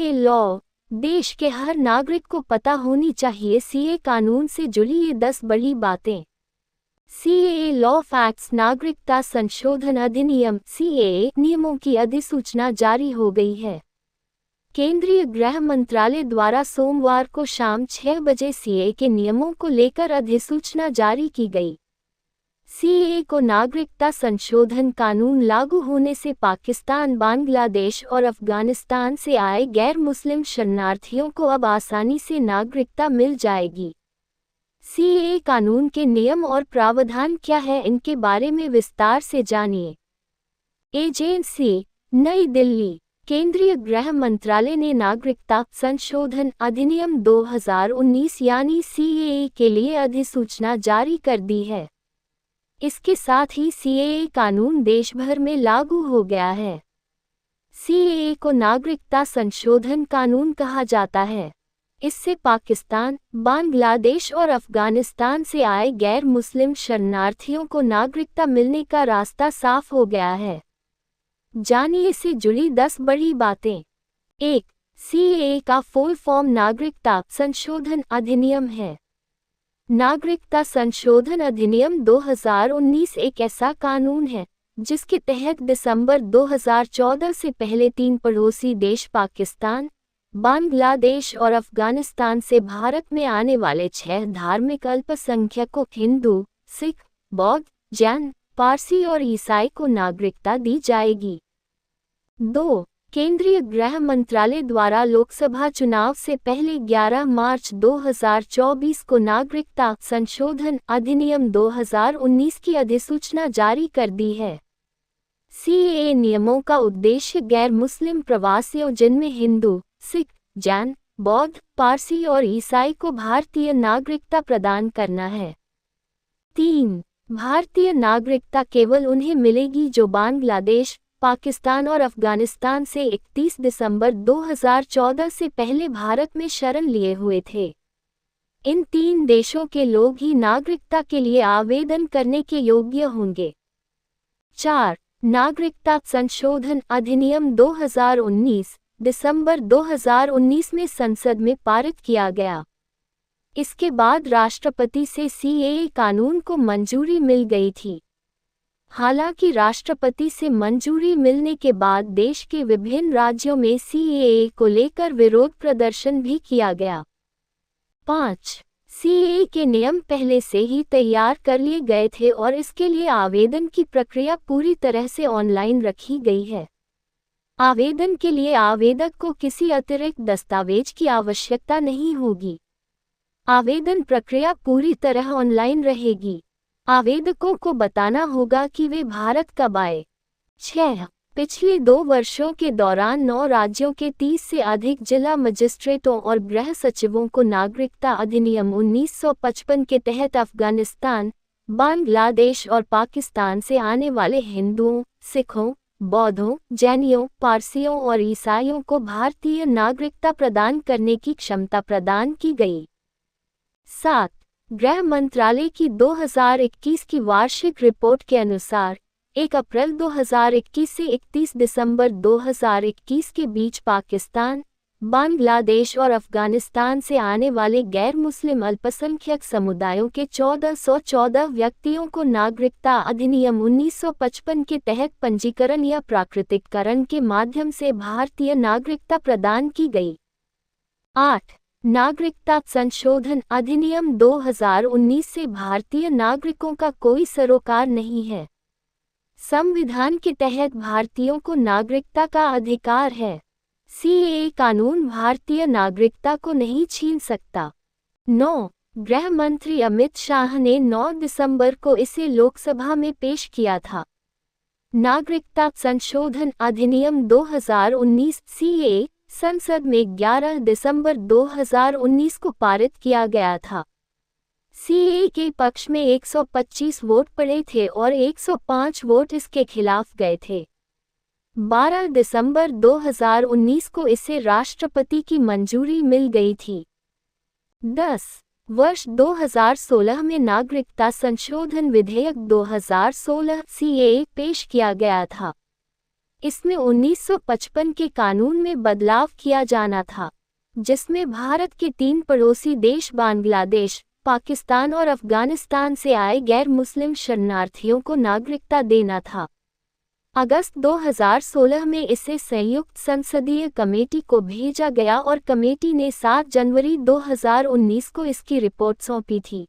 CAA law, देश के हर नागरिक को पता होनी चाहिए सीएए कानून से जुड़ी ये 10 बड़ी बातें। सीएए लॉ फैक्ट्स नागरिकता संशोधन अधिनियम सीएए नियमों की अधिसूचना जारी हो गई है। केंद्रीय गृह मंत्रालय द्वारा सोमवार को शाम 6 बजे सीएए के नियमों को लेकर अधिसूचना जारी की गई। सीएए को नागरिकता संशोधन कानून लागू होने से पाकिस्तान, बांग्लादेश और अफगानिस्तान से आए गैर मुस्लिम शरणार्थियों को अब आसानी से नागरिकता मिल जाएगी। सीएए कानून के नियम और प्रावधान क्या है, इनके बारे में विस्तार से जानिए। एजेंसी, नई दिल्ली। केंद्रीय गृह मंत्रालय ने नागरिकता संशोधन अधिनियम 2019 यानी सीएए के लिए अधिसूचना जारी कर दी है। इसके साथ ही सीएए कानून देश भर में लागू हो गया है। सीएए को नागरिकता संशोधन कानून कहा जाता है। इससे पाकिस्तान, बांग्लादेश और अफगानिस्तान से आए गैर मुस्लिम शरणार्थियों को नागरिकता मिलने का रास्ता साफ हो गया है। जानिए इससे जुड़ी 10 बड़ी बातें। 1. सीएए का फुल फॉर्म नागरिकता संशोधन अधिनियम है। नागरिकता संशोधन अधिनियम 2019 एक ऐसा कानून है जिसके तहत दिसंबर 2014 से पहले 3 पड़ोसी देश पाकिस्तान, बांग्लादेश और अफगानिस्तान से भारत में आने वाले 6 धार्मिक अल्पसंख्यकों हिंदू, सिख, बौद्ध, जैन, पारसी और ईसाई को नागरिकता दी जाएगी। 2. केंद्रीय गृह मंत्रालय द्वारा लोकसभा चुनाव से पहले 11 मार्च 2024 को नागरिकता संशोधन अधिनियम 2019 की अधिसूचना जारी कर दी है। सीएए नियमों का उद्देश्य गैर मुस्लिम प्रवासियों जिनमें हिंदू, सिख, जैन, बौद्ध, पारसी और ईसाई को भारतीय नागरिकता प्रदान करना है। 3. भारतीय नागरिकता केवल उन्हें मिलेगी जो बांग्लादेश, पाकिस्तान और अफगानिस्तान से 31 दिसंबर 2014 से पहले भारत में शरण लिए हुए थे। इन 3 देशों के लोग ही नागरिकता के लिए आवेदन करने के योग्य होंगे। 4. नागरिकता संशोधन अधिनियम 2019 दिसंबर 2019 में संसद में पारित किया गया। इसके बाद राष्ट्रपति से सीएए कानून को मंजूरी मिल गई थी। हालांकि राष्ट्रपति से मंजूरी मिलने के बाद देश के विभिन्न राज्यों में सीएए को लेकर विरोध प्रदर्शन भी किया गया। 5. सीएए के नियम पहले से ही तैयार कर लिए गए थे और इसके लिए आवेदन की प्रक्रिया पूरी तरह से ऑनलाइन रखी गई है। आवेदन के लिए आवेदक को किसी अतिरिक्त दस्तावेज की आवश्यकता नहीं होगी। आवेदन प्रक्रिया पूरी तरह ऑनलाइन रहेगी। आवेदकों को बताना होगा कि वे भारत कब आए। 6. पिछले 2 वर्षों के दौरान 9 राज्यों के 30 से अधिक जिला मजिस्ट्रेटों और गृह सचिवों को नागरिकता अधिनियम 1955 के तहत अफगानिस्तान, बांग्लादेश और पाकिस्तान से आने वाले हिंदुओं, सिखों, बौद्धों, जैनियों, पारसियों और ईसाइयों को भारतीय नागरिकता प्रदान करने की क्षमता प्रदान की गई। 7. गृह मंत्रालय की 2021 की वार्षिक रिपोर्ट के अनुसार 1 अप्रैल 2021 से 31 दिसंबर 2021 के बीच पाकिस्तान, बांग्लादेश और अफगानिस्तान से आने वाले गैर मुस्लिम अल्पसंख्यक समुदायों के 1414 व्यक्तियों को नागरिकता अधिनियम 1955 के तहत पंजीकरण या प्राकृतिककरण के माध्यम से भारतीय नागरिकता प्रदान की गई। 8. नागरिकता संशोधन अधिनियम 2019 से भारतीय नागरिकों का कोई सरोकार नहीं है। संविधान के तहत भारतीयों को नागरिकता का अधिकार है। सीएए कानून भारतीय नागरिकता को नहीं छीन सकता। 9. गृह मंत्री अमित शाह ने 9 दिसंबर को इसे लोकसभा में पेश किया था। नागरिकता संशोधन अधिनियम 2019 सीएए संसद में 11 दिसंबर 2019 को पारित किया गया था। सीएए के पक्ष में 125 वोट पड़े थे और 105 वोट इसके खिलाफ गए थे। 12 दिसंबर 2019 को इसे राष्ट्रपति की मंजूरी मिल गई थी। 10. वर्ष 2016 में नागरिकता संशोधन विधेयक 2016 सीएए पेश किया गया था। इसमें 1955 के कानून में बदलाव किया जाना था, जिसमें भारत के 3 पड़ोसी देश बांग्लादेश, पाकिस्तान और अफगानिस्तान से आए गैर मुस्लिम शरणार्थियों को नागरिकता देना था। अगस्त 2016 में इसे संयुक्त संसदीय कमेटी को भेजा गया और कमेटी ने 7 जनवरी 2019 को इसकी रिपोर्ट सौंपी थी।